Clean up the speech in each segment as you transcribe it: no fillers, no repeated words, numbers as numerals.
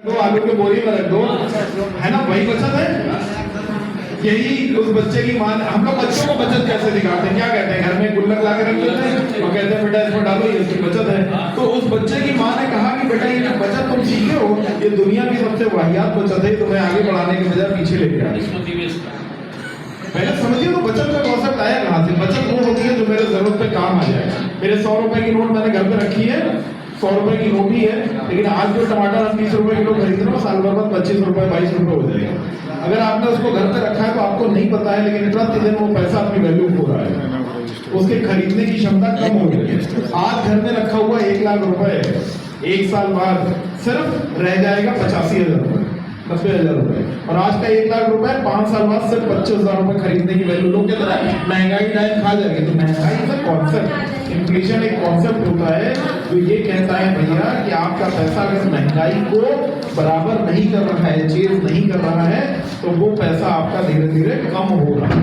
दो आलू के बोरी में रख दो, है ना, वही बचत है। यही उस बच्चे की मान, हम लोग बच्चों को बचत कैसे दिखाते हैं, क्या कहते हैं, घर में गुल्लक ला के रख देते हैं और कहते हैं बेटा इसमें डालो, ये इसकी बचत है। तो उस बच्चे की माँ ने कहा कि बेटा ये बचत तुम सीखे हो, ये दुनिया की सबसे वाहियात बचत है, तुम्हें आगे बढ़ाने के बजाय पीछे लेके आ। पहले समझिए तो बचत का कॉन्सेप्ट आया कहाँ से। बचत वो होती है जो मेरे जरूरत पे काम आ जाए। मेरे 100 रुपए की नोट मैंने घर पे रखी है, 100 रुपए की नोट ही है, लेकिन आज जो टमाटर हम 30 रुपए किलो खरीद रहे हो, साल भर बाद 25 रुपए 22 रुपए हो जाएगा। अगर आपने उसको घर पे रखा है तो आपको नहीं पता है, लेकिन प्रतिदिन वो पैसा अपनी वैल्यू खो रहा है, उसके खरीदने की क्षमता कम हो गई है। आज घर में रखा हुआ 1 लाख रुपए 1 साल बाद सिर्फ रह जाएगा 85,000 रुपए, 90,000 रुपए। और आज का 1 लाख रुपए 5 साल बाद सिर्फ 25,000 रुपए खरीदने की वैल्यू। लोग कहते हैं महंगाई टाइम खा जाएगी, तो महंगाई का कॉन्सेप्ट, इन्फ्लेशन एक कॉन्सेप्ट होता है जो ये कहता है भैया कि आपका पैसा अगर महंगाई को बराबर नहीं कर रहा है, चेज नहीं कर रहा है, तो वो पैसा आपका धीरे धीरे कम हो रहा है।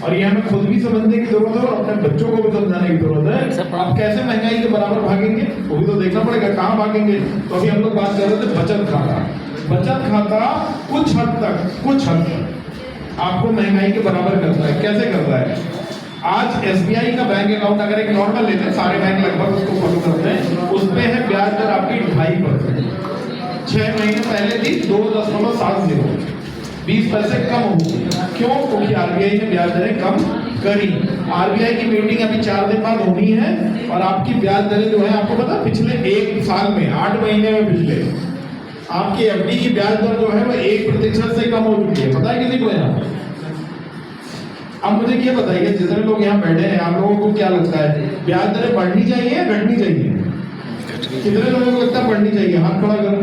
और ये हमें खुद भी समझने की जरूरत है और अपने बच्चों को भी समझाने की जरूरत है। आप कैसे महंगाई के बराबर भागेंगे वो भी तो देखना पड़ेगा, कहाँ भागेंगे। तो अभी हम लोग बात कर रहे थे बचत खाता। बचत खाता कुछ हद तक आपको महंगाई के बराबर करता है। कैसे करता है? आज एसबीआई का बैंक अकाउंट अगर एक नॉर्मल लेते हैं, सारे बैंक लगभग उसको फॉलो करते हैं, उसपे है ब्याज दर आपकी 2.5%। 6 महीने पहले थी 2.70, 20 पैसे कम होगी। क्यों? क्योंकि आरबीआई ने ब्याज दरें कम करी। आरबीआई की मीटिंग अभी 4 दिन बाद होनी है और आपकी ब्याज दरें जो है, आपको पता पिछले 1 साल में 8 महीने में पिछले आपकी एफडी की ब्याज दर जो है वो 1% से कम हो चुकी है। पता है किसी को यहाँ? अब मुझे क्या बताइए, जितने लोग यहाँ बैठे हैं, आप लोगों को क्या लगता है ब्याज दरें बढ़नी चाहिए या घटनी चाहिए? कितने लोगों को लगता है बढ़नी चाहिए? हाथ खड़ा करो।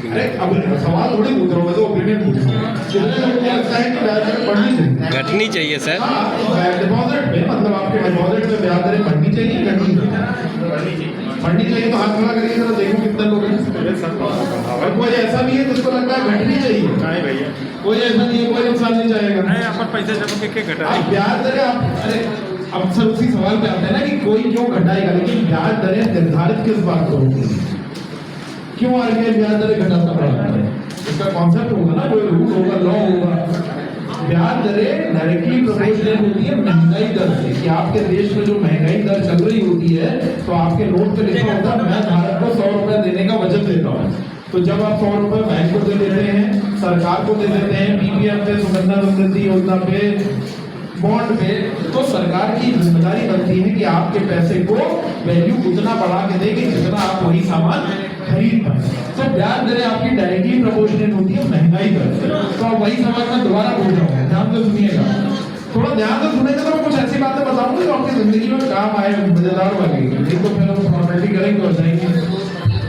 अरे अब सवाल थोड़ी पूछ रहा हूँ, मैं तो ओपिनियन पूछ रहा हूँ। कितने लोगों को लगता है कि ब्याज दरें बढ़नी चाहिए? घटनी चाहिए सर। डिपॉजिट में, मतलब आपके डिपॉजिट में ब्याज दरें बढ़नी चाहिए, घटनी चाहिए? बढ़नी चाहिए। तो हाथ खड़ा करिए जरा, देखो कितने लोग हैं। और कोई ऐसा भी है जिसको लगता है घटनी चाहिए? नहीं भैया, कोई ऐसा नहीं है, कोई नुकसान नहीं चाहेगा। नहीं, अपन पैसे जमा के घटा ब्याज दरें आप, अरे अब सर उसी सवाल पे आते हैं ना कि कोई क्यों घटाएगा, लेकिन ब्याज दरें निर्धारित किस बात पर होती है? क्यों आरबीआई ब्याज दरें घटाता बढ़ाता है? इसका कॉन्सेप्ट होगा ना, कोई रूल होगा, लॉ होगा। ब्याज दरें डायरेक्टली प्रोपोर्शनल होती है महंगाई दर से, कि आपके देश में जो महंगाई दर चल रही होती है, तो आपके नोट पे लिखा होता है मैं भारत को 100 रुपए देने का वचन देता हूँ। तो जब आप 100 रुपए बैंक को दे देते हैं, सरकार को दे देते हैं, पीपीएफ पे, सुकन्या समृद्धि योजना पे, बॉन्ड पे, तो सरकार की जिम्मेदारी बनती है कि आपके पैसे को वैल्यू उतना बढ़ा के देगी जितना आप वही सामान खरीद पाए। तो ब्याज दरें आपकी डायरेक्टली प्रोपोर्शनल होती है महंगाई दर से। तो आप वही सवाल मैं दोबारा बोल रहा हूँ, ध्यान से सुनिएगा, थोड़ा ध्यान से सुनेंगे तो मैं कुछ ऐसी बातें बताऊंगा जो आपकी जिंदगी में काम आए, मजेदार वाली। नहीं तो फिर हम फॉर्मेलिटी करेंगे और जाएंगे।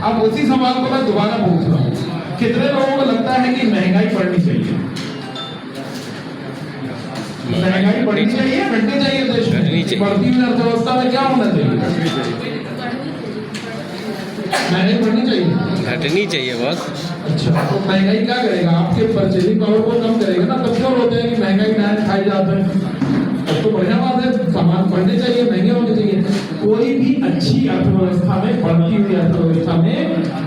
अब उसी सवाल को मैं दोबारा पूछ रहा हूँ, कितने लोगों को लगता है कि महंगाई बढ़नी चाहिए? महंगाई बढ़नी चाहिए, घटनी चाहिए? देश में बढ़ती हुई अर्थव्यवस्था में क्या होना चाहिए? महंगाई बढ़नी चाहिए, घटनी चाहिए बस। अच्छा, तो महंगाई क्या करेगा? आपके परचेजिंग पावर को कम करेगा ना। तब क्यों होते हैं कि महंगाई ना खाए जाते हैं? अब तो बढ़िया बात है, सामान बढ़ने चाहिए, महंगे होने चाहिए। कोई भी अच्छी अर्थव्यवस्था में, बढ़ती हुई अर्थव्यवस्था में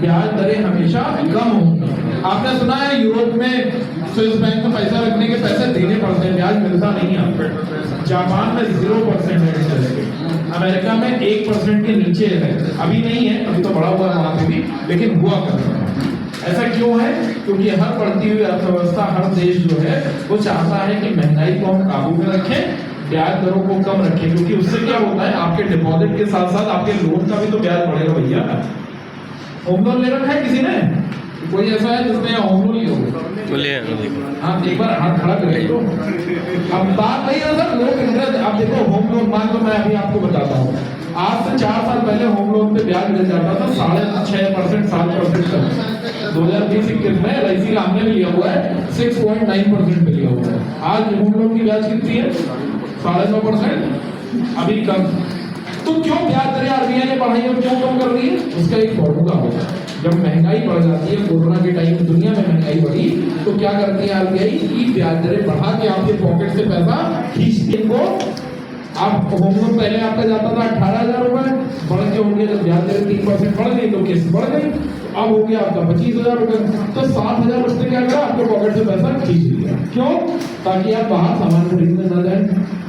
ब्याज दरें हमेशा कम होंगी। आपने सुना है यूरोप में स्विस बैंक में पैसा रखने के पैसे देने पड़ते हैं, ब्याज मिलता नहीं है। जापान में 0% है, अमेरिका में 1% के नीचे है। अभी नहीं है, अभी तो बढ़ा हुआ है वहां पे भी, लेकिन हुआ करता है। ऐसा क्यों है? क्योंकि हर बढ़ती हुई अर्थव्यवस्था, हर देश जो है वो चाहता है कि महंगाई को हम काबू में रखें, ब्याज दरों को कम रखें, क्योंकि उससे क्या होता है, आपके डिपॉजिट के साथ साथ आपके लोन का भी तो ब्याज बढ़ेगा भैया। होम लोन ले रखा है किसी ने? कोई ऐसा है जिसने यहाँ होम लोन लिया हो? हाँ, एक बार हाथ खड़ा करें। तो अब बात नहीं है सर, लोग इंटरेस्ट, आप देखो होम लोन, मान लो मैं अभी आपको बताता हूँ, आज से 4 साल पहले होम लोन पे ब्याज मिल जाता था 6.5%, 7% तक। 2020-21 में LIC का हमने भी लिया हुआ है, 6.9% पे लिया हुआ है। आज होम लोन की ब्याज कितनी है? 9.5%, अभी कम। तो क्यों ब्याज दरें आरबीआई ने बढ़ाई और क्यों कम कर रही है? उसका एक फॉर्मूला होता है। जब महंगाई बढ़ जाती है, कोरोना के टाइम दुनिया में महंगाई बढ़ी, तो क्या करती है आरबीआई की ब्याज दरें बढ़ा के आपके पॉकेट से पैसा खींचती है। आप होम लोन पहले आपका जाता था 18,000 रुपए, बढ़ के होंगे जब ब्याज दरें 3% बढ़ गई तो किस्त बढ़ गई। अब हो गया आपका 25,000 रुपए। तो 7,000 उसने क्या करा, आपके पॉकेट से पैसा खींच लिया। क्यों? ताकि आप बाहर सामान खरीदने ना जाए,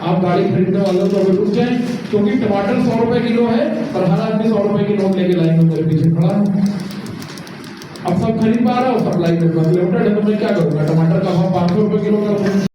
आप गाड़ी खरीदने वाले हो तो अभी रुक जाए, क्योंकि टमाटर 100 रुपए किलो है और हर आदमी 100 रुपए की नोट लेके लाइन में मेरे पीछे खड़ा है। अब सब खरीद पा रहा हो, सप्लाई में लिमिटेड है, तो मैं क्या करूंगा, टमाटर का भाव 500 रुपए किलो कर दूंगा।